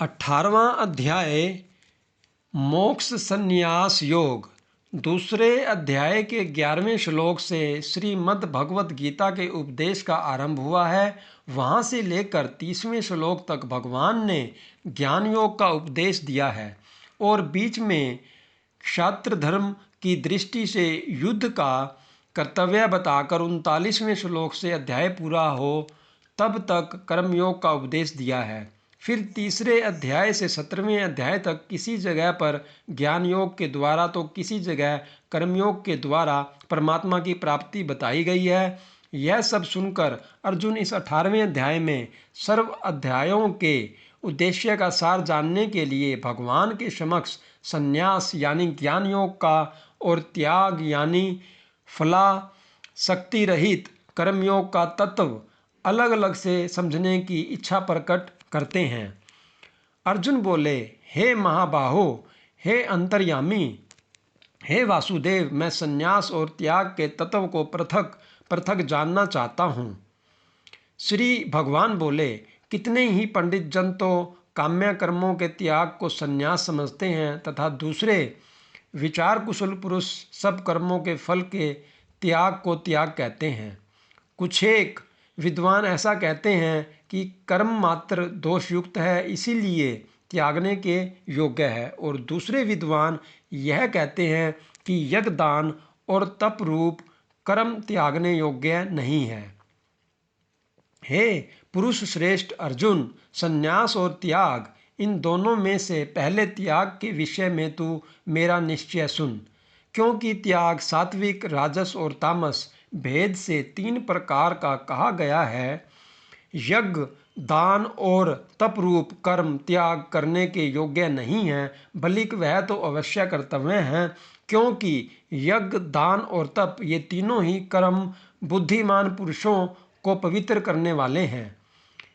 18वां अध्याय मोक्ष संन्यास योग। दूसरे अध्याय के 11वें श्लोक से श्रीमद् भगवत गीता के उपदेश का आरंभ हुआ है। वहाँ से लेकर 30वें श्लोक तक भगवान ने ज्ञान योग का उपदेश दिया है और बीच में क्षात्र धर्म की दृष्टि से युद्ध का कर्तव्य बताकर 39वें श्लोक से अध्याय पूरा हो तब तक कर्मयोग का उपदेश दिया है। फिर तीसरे अध्याय से 17वें अध्याय तक किसी जगह पर ज्ञान योग के द्वारा तो किसी जगह कर्मयोग के द्वारा परमात्मा की प्राप्ति बताई गई है। यह सब सुनकर अर्जुन इस 18वें अध्याय में सर्व अध्यायों के उद्देश्य का सार जानने के लिए भगवान के समक्ष संन्यास यानी ज्ञान योग का और त्याग यानी फलासक्ति रहित कर्मयोग का तत्व अलग अलग से समझने की इच्छा प्रकट करते हैं। अर्जुन बोले, हे महाबाहो, हे अंतर्यामी, हे वासुदेव, मैं संन्यास और त्याग के तत्व को पृथक पृथक जानना चाहता हूँ। श्री भगवान बोले, कितने ही पंडित जन तो काम्य कर्मों के त्याग को संन्यास समझते हैं तथा दूसरे विचार कुशल पुरुष सब कर्मों के फल के त्याग को त्याग कहते हैं। कुछ एक विद्वान ऐसा कहते हैं कि कर्म मात्र दोषयुक्त है, इसीलिए त्यागने के योग्य है, और दूसरे विद्वान यह कहते हैं कि यज्ञ दान और तप रूप कर्म त्यागने योग्य नहीं है। हे पुरुष श्रेष्ठ अर्जुन, संन्यास और त्याग इन दोनों में से पहले त्याग के विषय में तू मेरा निश्चय सुन, क्योंकि त्याग सात्विक, राजस और तामस भेद से 3 प्रकार का कहा गया है। यज्ञ दान और तप रूप कर्म त्याग करने के योग्य नहीं है, बल्कि वह तो अवश्य कर्तव्य हैं, क्योंकि यज्ञ दान और तप ये तीनों ही कर्म बुद्धिमान पुरुषों को पवित्र करने वाले हैं।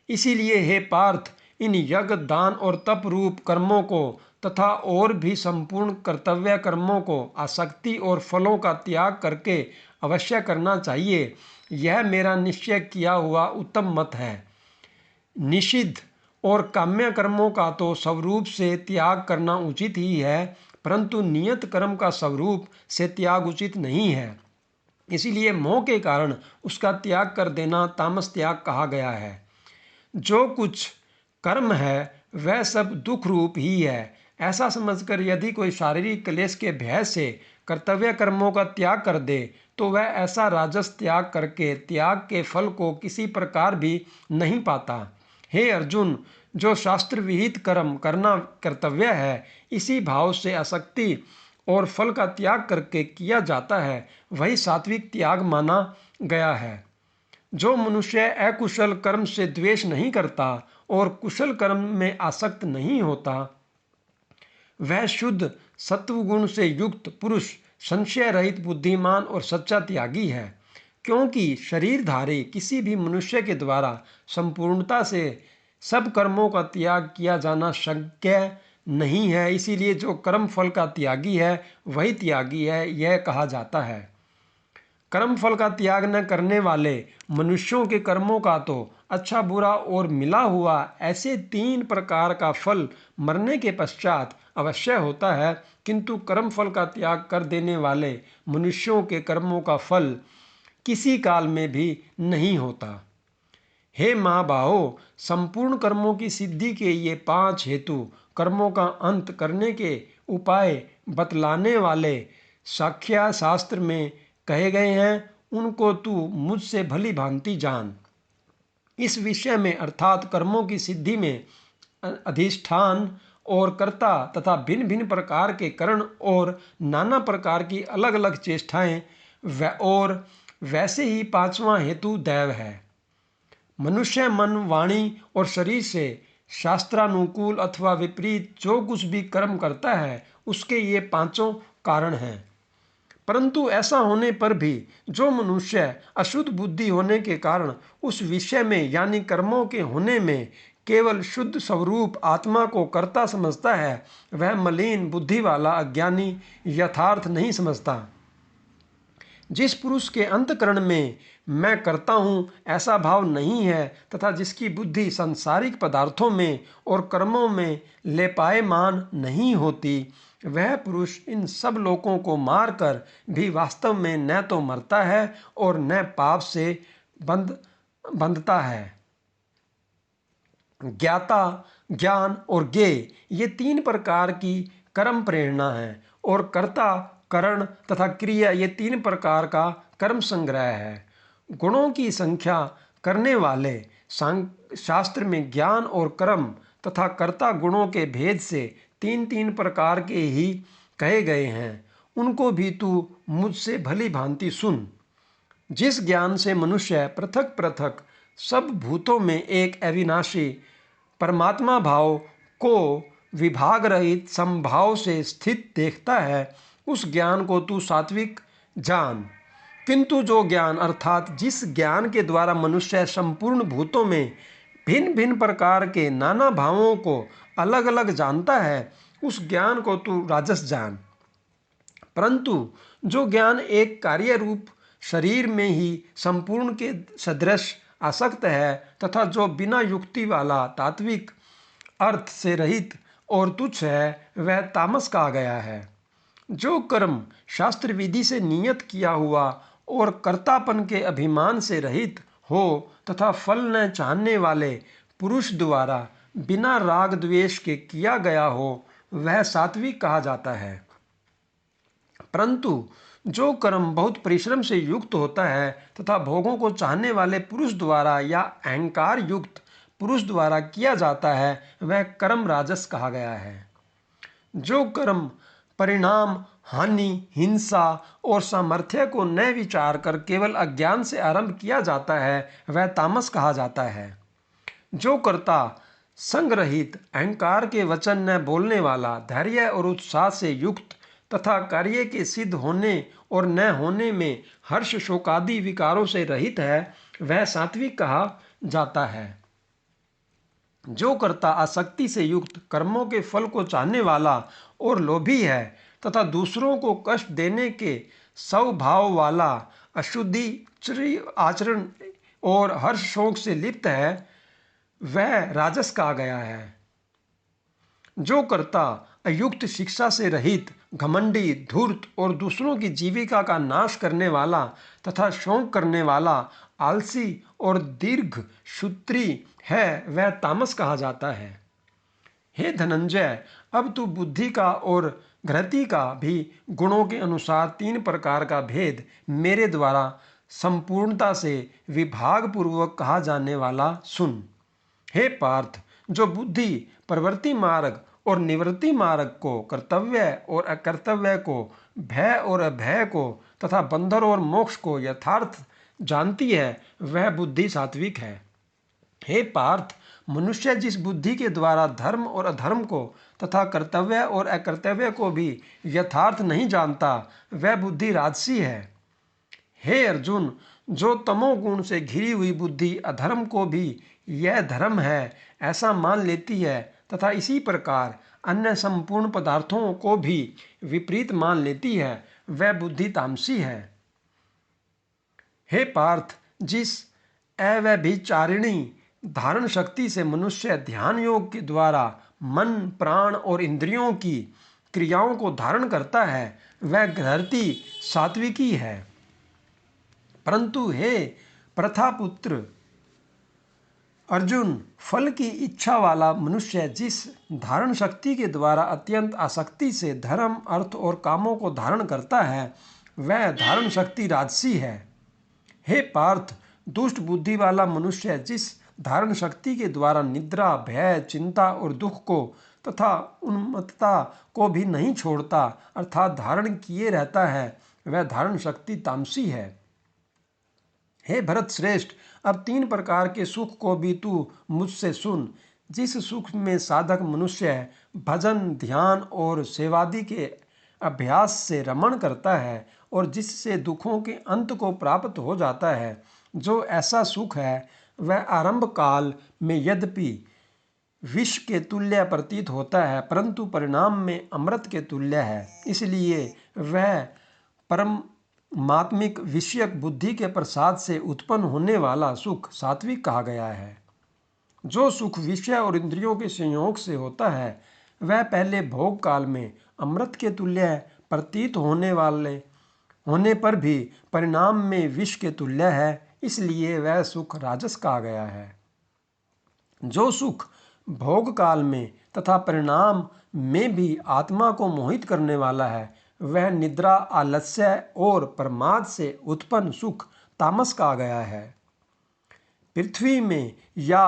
इसीलिए हे पार्थ, इन यज्ञ दान और तप रूप कर्मों को तथा और भी संपूर्ण कर्तव्य कर्मों को आसक्ति और फलों का त्याग करके अवश्य करना चाहिए। यह मेरा निश्चय किया हुआ उत्तम मत है। निषिद्ध और काम्य कर्मों का तो स्वरूप से त्याग करना उचित ही है, परंतु नियत कर्म का स्वरूप से त्याग उचित नहीं है। इसीलिए मोह के कारण उसका त्याग कर देना तामस त्याग कहा गया है। जो कुछ कर्म है वह सब दुख रूप ही है, ऐसा समझकर यदि कोई शारीरिक क्लेश के भय से कर्तव्य कर्मों का त्याग कर दे तो वह ऐसा राजस त्याग करके त्याग के फल को किसी प्रकार भी नहीं पाता। हे अर्जुन, जो शास्त्र विहित कर्म करना कर्तव्य है, इसी भाव से आसक्ति और फल का त्याग करके किया जाता है, वही सात्विक त्याग माना गया है। जो मनुष्य अकुशल कर्म से द्वेष नहीं करता और कुशल कर्म में आसक्त नहीं होता, वह शुद्ध सत्वगुण से युक्त पुरुष संशय रहित बुद्धिमान और सच्चा त्यागी है। क्योंकि शरीरधारी किसी भी मनुष्य के द्वारा संपूर्णता से सब कर्मों का त्याग किया जाना शक्य नहीं है, इसीलिए जो कर्म फल का त्यागी है वही त्यागी है, यह कहा जाता है। कर्म फल का त्याग न करने वाले मनुष्यों के कर्मों का तो अच्छा बुरा और मिला हुआ ऐसे 3 प्रकार का फल मरने के पश्चात अवश्य होता है, किंतु कर्म फल का त्याग कर देने वाले मनुष्यों के कर्मों का फल किसी काल में भी नहीं होता। हे महाबाहो, संपूर्ण कर्मों की सिद्धि के ये 5 हेतु कर्मों का अंत करने के उपाय बतलाने वाले साख्या शास्त्र में कहे गए हैं, उनको तू मुझसे भली भांति जान। इस विषय में अर्थात कर्मों की सिद्धि में अधिष्ठान और कर्ता तथा भिन्न भिन्न प्रकार के करण और नाना प्रकार की अलग अलग चेष्टाएं और वैसे ही 5वां हेतु दैव है। मनुष्य मन, वाणी और शरीर से शास्त्रानुकूल अथवा विपरीत जो कुछ भी कर्म करता है उसके ये 5 कारण हैं। परंतु ऐसा होने पर भी जो मनुष्य अशुद्ध बुद्धि होने के कारण उस विषय में यानी कर्मों के होने में केवल शुद्ध स्वरूप आत्मा को कर्ता समझता है, वह मलिन बुद्धि वाला अज्ञानी यथार्थ नहीं समझता। जिस पुरुष के अंतःकरण में मैं करता हूँ ऐसा भाव नहीं है तथा जिसकी बुद्धि सांसारिक पदार्थों में और कर्मों में लेपायमान नहीं होती, वह पुरुष इन सब लोगों को मारकर भी वास्तव में न तो मरता है और न पाप से बंधता है। ज्ञाता, ज्ञान और ज्ञेय ये तीन प्रकार की कर्म प्रेरणा है और कर्ता, करण तथा क्रिया ये तीन प्रकार का कर्म संग्रह है। गुणों की संख्या करने वाले शास्त्र में ज्ञान और कर्म तथा कर्ता गुणों के भेद से तीन तीन प्रकार के ही कहे गए हैं। उनको भी तू मुझसे भली भांति सुन। जिस ज्ञान से मनुष्य पृथक पृथक सब भूतों में एक अविनाशी परमात्मा भाव को विभाग रहित समभाव से स्थित देखता है, उस ज्ञान को तू सात्विक जान। किंतु जो ज्ञान अर्थात जिस ज्ञान के द्वारा मनुष्य संपूर्ण भूतों में भिन्न भिन्न प्रकार के नाना भावों को अलग अलग जानता है, उस ज्ञान को तू राजस जान। परंतु जो ज्ञान एक कार्य रूप शरीर में ही संपूर्ण के सदृश आसक्त है तथा जो बिना युक्ति वाला तात्विक अर्थ से रहित और तुच्छ है, वह तामस कहा गया है। जो कर्म शास्त्र विधि से नियत किया हुआ और कर्तापन के अभिमान से रहित हो तथा फल न चाहने वाले पुरुष द्वारा बिना राग द्वेष के किया गया हो, वह सात्विक कहा जाता है। परंतु जो कर्म बहुत परिश्रम से युक्त होता है तथा भोगों को चाहने वाले पुरुष द्वारा या अहंकार युक्त पुरुष द्वारा किया जाता है, वह कर्म राजस कहा गया है। जो कर्म परिणाम, हानि, हिंसा और सामर्थ्य को न विचार कर केवल अज्ञान से आरंभ किया जाता है, वह तामस कहा जाता है। जो कर्ता संग्रहित, अहंकार के वचन न बोलने वाला, धैर्य और उत्साह से युक्त तथा कार्य के सिद्ध होने और न होने में हर्ष शोकादि विकारों से रहित है, वह सात्विक कहा जाता है। जो कर्ता आसक्ति से युक्त, कर्मों के फल को चाहने वाला और लोभी है तथा दूसरों को कष्ट देने के स्वभाव वाला, अशुद्धि आचरण और हर्ष शोक से लिप्त है, वह राजस कहा गया है। जो कर्ता अयुक्त शिक्षा से रहित, घमंडी, धूर्त और दूसरों की जीविका का नाश करने वाला तथा शौक करने वाला, आलसी और दीर्घ सूत्री है, वह तामस कहा जाता है। हे धनंजय, अब तू बुद्धि का और घृति का भी गुणों के अनुसार तीन प्रकार का भेद मेरे द्वारा संपूर्णता से विभाग पूर्वक कहा जाने वाला सुन। हे पार्थ, जो बुद्धि प्रवृत्ति मार्ग और निवृत्ति मार्ग को, कर्तव्य और अकर्तव्य को, भय और अभय को तथा बंधन और मोक्ष को यथार्थ जानती है, वह बुद्धि सात्विक है। हे पार्थ, मनुष्य जिस बुद्धि के द्वारा धर्म और अधर्म को तथा कर्तव्य और अकर्तव्य को भी यथार्थ नहीं जानता, वह बुद्धि राजसी है। हे अर्जुन, जो तमोगुण से घिरी हुई बुद्धि अधर्म को भी यह धर्म है ऐसा मान लेती है तथा इसी प्रकार अन्य संपूर्ण पदार्थों को भी विपरीत मान लेती है, वह बुद्धि तामसी है। हे पार्थ, जिस अव्यभिचारिणी धारण शक्ति से मनुष्य ध्यान योग के द्वारा मन, प्राण और इंद्रियों की क्रियाओं को धारण करता है, वह घृति सात्विकी है। परंतु हे प्रथापुत्र अर्जुन, फल की इच्छा वाला मनुष्य जिस धारण शक्ति के द्वारा अत्यंत आसक्ति से धर्म, अर्थ और कामों को धारण करता है, वह धारण शक्ति राजसी है। हे पार्थ, दुष्ट बुद्धि वाला मनुष्य जिस धारण शक्ति के द्वारा निद्रा, भय, चिंता और दुख को तथा उन्मत्तता को भी नहीं छोड़ता अर्थात धारण किए रहता है, वह धारण शक्ति तामसी है। हे भरत श्रेष्ठ, अब तीन प्रकार के सुख को भी तू मुझसे सुन। जिस सुख में साधक मनुष्य भजन, ध्यान और सेवादि के अभ्यास से रमण करता है और जिससे दुखों के अंत को प्राप्त हो जाता है, जो ऐसा सुख है वह आरंभ काल में यद्यपि विष के तुल्य प्रतीत होता है, परंतु परिणाम में अमृत के तुल्य है। इसलिए वह परम मात्मिक विषयक बुद्धि के प्रसाद से उत्पन्न होने वाला सुख सात्विक कहा गया है। जो सुख विषय और इंद्रियों के संयोग से होता है वह पहले भोग काल में अमृत के तुल्य प्रतीत होने पर भी परिणाम में विष के तुल्य है, इसलिए वह सुख राजस कहा गया है। जो सुख भोग काल में तथा परिणाम में भी आत्मा को मोहित करने वाला है वह निद्रा, आलस्य और प्रमाद से उत्पन्न सुख तामस कहा गया है। पृथ्वी में या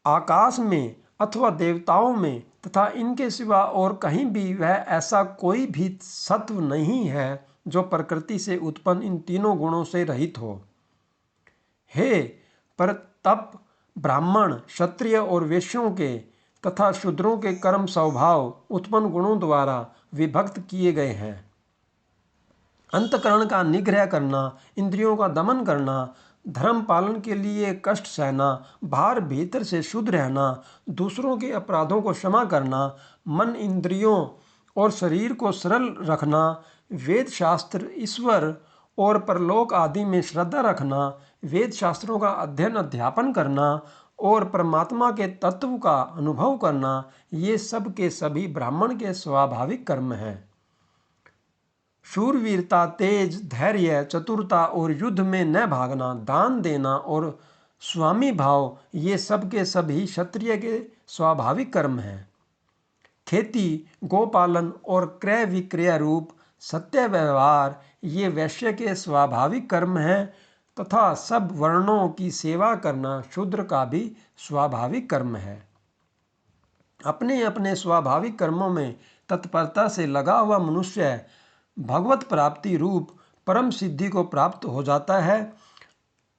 आकाश में अथवा देवताओं में तथा इनके सिवा और कहीं भी वह ऐसा कोई भी सत्व नहीं है जो प्रकृति से उत्पन्न इन तीनों गुणों से रहित हो। हे परतप ब्राह्मण, क्षत्रिय और वैश्यों के तथा शूद्रों के कर्म स्वभाव उत्पन्न गुणों द्वारा विभक्त किए गए हैं। अंतकरण का निग्रह करना, इंद्रियों का दमन करना, धर्म पालन के लिए कष्ट सहना, बाहर भीतर से शुद्ध रहना, दूसरों के अपराधों को क्षमा करना, मन, इंद्रियों और शरीर को सरल रखना, वेद शास्त्र, ईश्वर और परलोक आदि में श्रद्धा रखना, वेद शास्त्रों का अध्ययन अध्यापन करना और परमात्मा के तत्व का अनुभव करना, ये सब के सभी ब्राह्मण के स्वाभाविक कर्म हैं। शूरवीरता, तेज, धैर्य, चतुरता और युद्ध में न भागना, दान देना और स्वामी भाव, ये सब के सभी क्षत्रिय के स्वाभाविक कर्म हैं। खेती, गोपालन और क्रय विक्रय रूप सत्य व्यवहार, ये वैश्य के स्वाभाविक कर्म हैं तथा सब वर्णों की सेवा करना शूद्र का भी स्वाभाविक कर्म है। अपने अपने स्वाभाविक कर्मों में तत्परता से लगा हुआ मनुष्य भगवत प्राप्ति रूप परम सिद्धि को प्राप्त हो जाता है।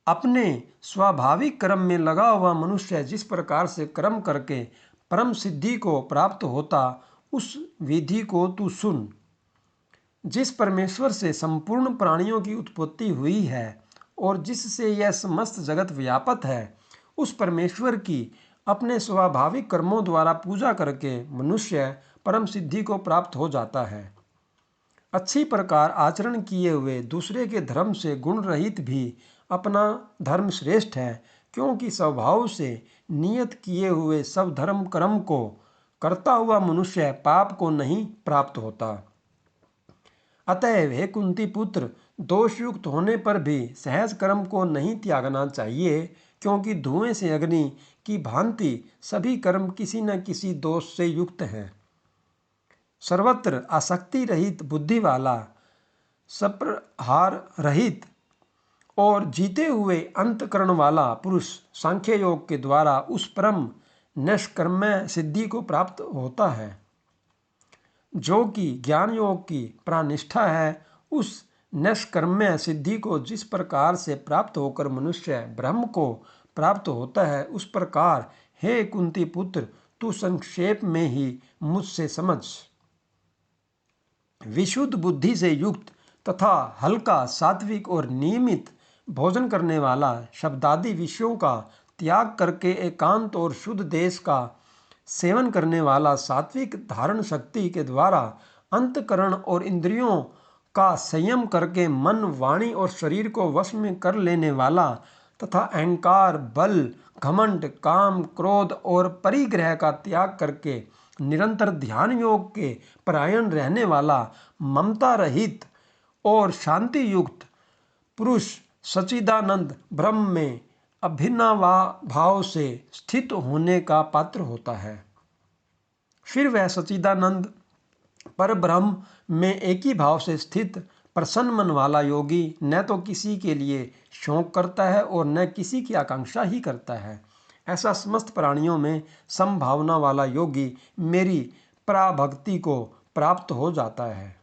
अपने स्वाभाविक कर्म में लगा हुआ मनुष्य जिस प्रकार से कर्म करके परम सिद्धि को प्राप्त होता, उस विधि को तू सुन। जिस परमेश्वर से संपूर्ण प्राणियों की उत्पत्ति हुई है और जिससे यह समस्त जगत व्यापक है, उस परमेश्वर की अपने स्वाभाविक कर्मों द्वारा पूजा करके मनुष्य परम सिद्धि को प्राप्त हो जाता है। अच्छी प्रकार आचरण किए हुए दूसरे के धर्म से गुण रहित भी अपना धर्म श्रेष्ठ है, क्योंकि स्वभाव से नियत किए हुए सब धर्म कर्म को करता हुआ मनुष्य पाप को नहीं प्राप्त होता। अतएव हे कुंती पुत्र, दोषयुक्त होने पर भी सहज कर्म को नहीं त्यागना चाहिए, क्योंकि धुएं से अग्नि की भांति सभी कर्म किसी न किसी दोष से युक्त हैं। सर्वत्र आसक्ति रहित बुद्धि वाला, सप्रहार रहित और जीते हुए अंतकरण वाला पुरुष सांख्य योग के द्वारा उस परम निष्कर्मय सिद्धि को प्राप्त होता है जो कि ज्ञान योग की प्रानिष्ठा है। उस निष्कर्मय सिद्धि को जिस प्रकार से प्राप्त होकर मनुष्य ब्रह्म को प्राप्त होता है, उस प्रकार हे कुंती पुत्र, तू संक्षेप में ही मुझसे समझ। विशुद्ध बुद्धि से युक्त तथा हल्का, सात्विक और नियमित भोजन करने वाला, शब्दादि विषयों का त्याग करके एकांत और शुद्ध देश का सेवन करने वाला, सात्विक धारण शक्ति के द्वारा अंतकरण और इंद्रियों का संयम करके मन, वाणी और शरीर को वश में कर लेने वाला तथा अहंकार, बल, घमंड, काम, क्रोध और परिग्रह का त्याग करके निरंतर ध्यान योग के परायण रहने वाला, ममता रहित और शांति युक्त पुरुष सच्चिदानंद ब्रह्म में अभिन्नभाव से स्थित होने का पात्र होता है। फिर वह सच्चिदानंद पर ब्रह्म में एक ही भाव से स्थित प्रसन्न मन वाला योगी न तो किसी के लिए शौक करता है और न किसी की आकांक्षा ही करता है। ऐसा समस्त प्राणियों में समभावना वाला योगी मेरी पराभक्ति को प्राप्त हो जाता है।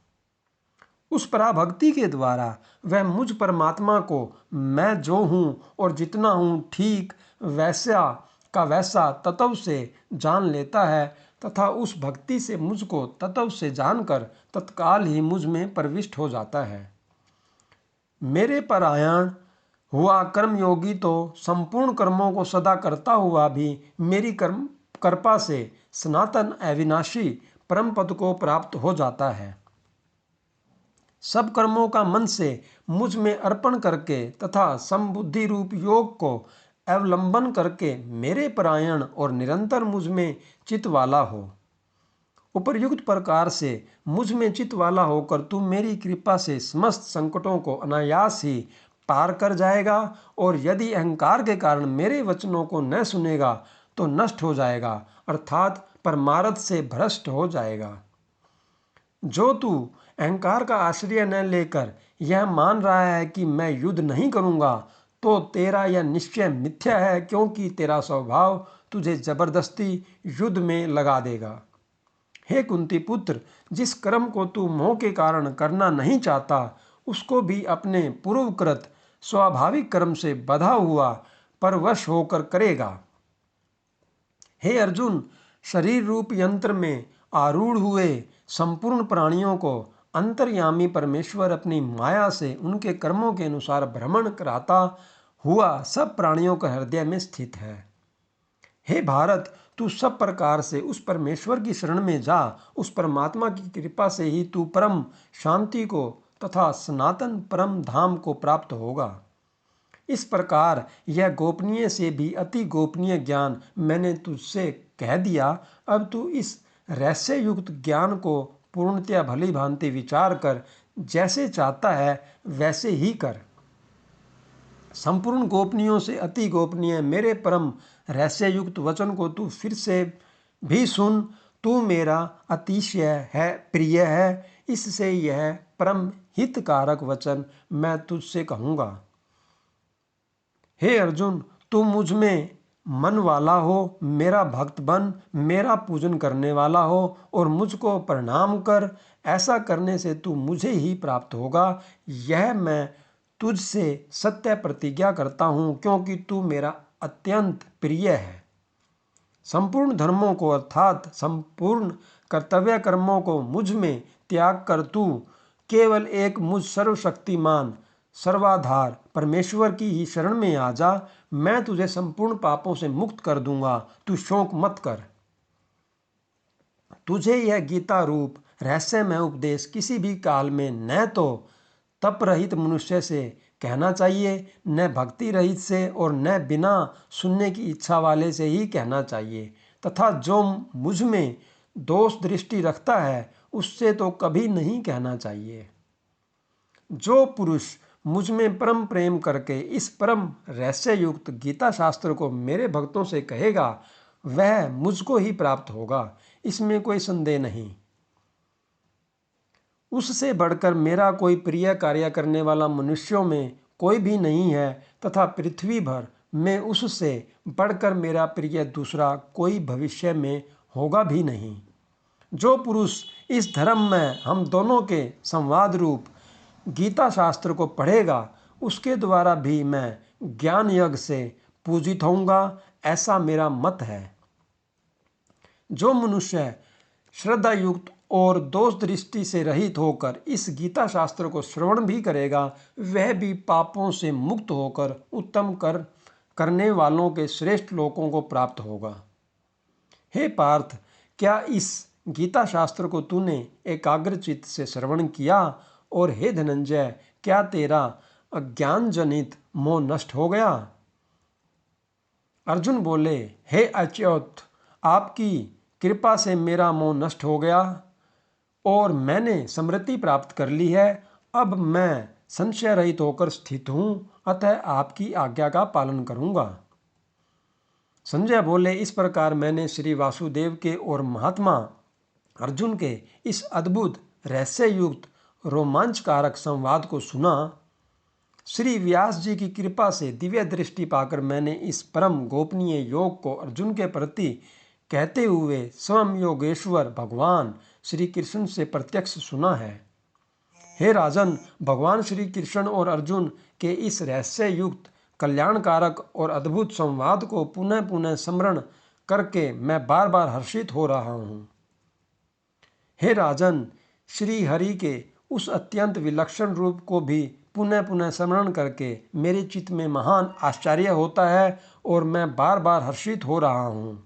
उस पराभक्ति के द्वारा वह मुझ परमात्मा को मैं जो हूँ और जितना हूँ ठीक वैसा का वैसा तत्व से जान लेता है तथा उस भक्ति से मुझको तत्व से जानकर तत्काल ही मुझ में प्रविष्ट हो जाता है। मेरे परायण हुआ कर्मयोगी तो संपूर्ण कर्मों को सदा करता हुआ भी मेरी कृपा से सनातन अविनाशी परम पद को प्राप्त हो जाता है। सब कर्मों का मन से मुझ में अर्पण करके तथा समबुद्धि रूप योग को अवलंबन करके मेरे परायण और निरंतर मुझ में चित वाला हो। उपर्युक्त प्रकार से मुझ में चित वाला होकर तू मेरी कृपा से समस्त संकटों को अनायास ही पार कर जाएगा, और यदि अहंकार के कारण मेरे वचनों को न सुनेगा तो नष्ट हो जाएगा, अर्थात परमार्थ से भ्रष्ट हो जाएगा। जो तू अहंकार का आश्रय न लेकर यह मान रहा है कि मैं युद्ध नहीं करूंगा, तो तेरा यह निश्चय मिथ्या है, क्योंकि तेरा स्वभाव तुझे जबरदस्ती युद्ध में लगा देगा। हे कुंती पुत्र, जिस कर्म को तू मोह के कारण करना नहीं चाहता, उसको भी अपने पूर्वकृत स्वाभाविक कर्म से बधा हुआ परवश होकर करेगा। हे अर्जुन, शरीर रूप यंत्र में आरूढ़ हुए संपूर्ण प्राणियों को अंतर्यामी परमेश्वर अपनी माया से उनके कर्मों के अनुसार भ्रमण कराता हुआ सब प्राणियों के हृदय में स्थित है। हे भारत, तू सब प्रकार से उस परमेश्वर की शरण में जा। उस परमात्मा की कृपा से ही तू परम शांति को तथा सनातन परम धाम को प्राप्त होगा। इस प्रकार यह गोपनीय से भी अति गोपनीय ज्ञान मैंने तुझसे कह दिया। अब तू इस रहस्य युक्त ज्ञान को पूर्णतया भली भांति विचार कर जैसे चाहता है वैसे ही कर। संपूर्ण गोपनीयों से अति गोपनीय मेरे परम रहस्य युक्त वचन को तू फिर से भी सुन। तू मेरा अतिशय है प्रिय है, इससे यह परम हितकारक वचन मैं तुझसे कहूँगा। हे अर्जुन, तू मुझ में मन वाला हो, मेरा भक्त बन, मेरा पूजन करने वाला हो और मुझको प्रणाम कर। ऐसा करने से तू मुझे ही प्राप्त होगा। यह मैं तुझसे सत्य प्रतिज्ञा करता हूँ, क्योंकि तू मेरा अत्यंत प्रिय है। संपूर्ण धर्मों को अर्थात संपूर्ण कर्तव्य कर्मों को मुझ में त्याग कर तू केवल एक मुझ सर्वशक्तिमान सर्वाधार परमेश्वर की ही शरण में आ जा। मैं तुझे संपूर्ण पापों से मुक्त कर दूंगा, तू शोक मत कर। तुझे यह गीता रूप रहस्यमय उपदेश किसी भी काल में न तो तप रहित मनुष्य से कहना चाहिए, न भक्ति रहित से, और न बिना सुनने की इच्छा वाले से ही कहना चाहिए, तथा जो मुझ में दोष दृष्टि रखता है उससे तो कभी नहीं कहना चाहिए। जो पुरुष मुझ में परम प्रेम करके इस परम रहस्य युक्त गीता शास्त्र को मेरे भक्तों से कहेगा, वह मुझको ही प्राप्त होगा, इसमें कोई संदेह नहीं। उससे बढ़कर मेरा कोई प्रिय कार्य करने वाला मनुष्यों में कोई भी नहीं है, तथा पृथ्वी भर में उससे बढ़कर मेरा प्रिय दूसरा कोई भविष्य में होगा भी नहीं। जो पुरुष इस धर्म में हम दोनों के संवाद रूप गीता शास्त्र को पढ़ेगा, उसके द्वारा भी मैं ज्ञान यज्ञ से पूजित होऊंगा, ऐसा मेरा मत है। जो मनुष्य श्रद्धा युक्त और दोष दृष्टि से रहित होकर इस गीता शास्त्र को श्रवण भी करेगा, वह भी पापों से मुक्त होकर उत्तम करने वालों के श्रेष्ठ लोकों को प्राप्त होगा। हे पार्थ, क्या इस गीता शास्त्र को तूने एकाग्र चित्त से श्रवण किया? और हे धनंजय, क्या तेरा अज्ञान जनित मोह नष्ट हो गया? अर्जुन बोले, हे अच्युत, आपकी कृपा से मेरा मोह नष्ट हो गया और मैंने समृद्धि प्राप्त कर ली है। अब मैं संशय रहित होकर स्थित हूँ, अतः आपकी आज्ञा का पालन करूँगा। संजय बोले, इस प्रकार मैंने श्री वासुदेव के और महात्मा अर्जुन के इस अद्भुत रहस्य युक्त रोमांचकारक संवाद को सुना। श्री व्यास जी की कृपा से दिव्य दृष्टि पाकर मैंने इस परम गोपनीय योग को अर्जुन के प्रति कहते हुए स्वयं योगेश्वर भगवान श्री कृष्ण से प्रत्यक्ष सुना है। हे राजन, भगवान श्री कृष्ण और अर्जुन के इस रहस्य युक्त कल्याणकारक और अद्भुत संवाद को पुनः पुनः स्मरण करके मैं बार बार हर्षित हो रहा हूँ। हे राजन, श्री हरि के उस अत्यंत विलक्षण रूप को भी पुनः पुनः स्मरण करके मेरे चित्त में महान आश्चर्य होता है और मैं बार बार हर्षित हो रहा हूँ।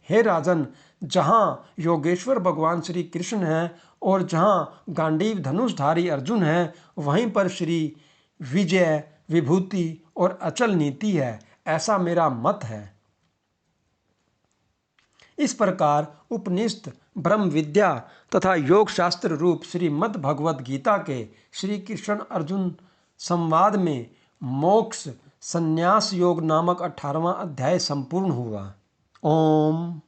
हे राजन, जहाँ योगेश्वर भगवान श्री कृष्ण हैं और जहाँ गांडीव धनुषधारी अर्जुन है वहीं पर श्री विजय, विभूति और अचल नीति है, ऐसा मेरा मत है। इस प्रकार उपनिषद, ब्रह्म विद्या तथा योग शास्त्र रूप श्रीमद् भगवद गीता के श्री कृष्ण अर्जुन संवाद में मोक्ष संन्यास योग नामक 18वां अध्याय संपूर्ण हुआ। ओम।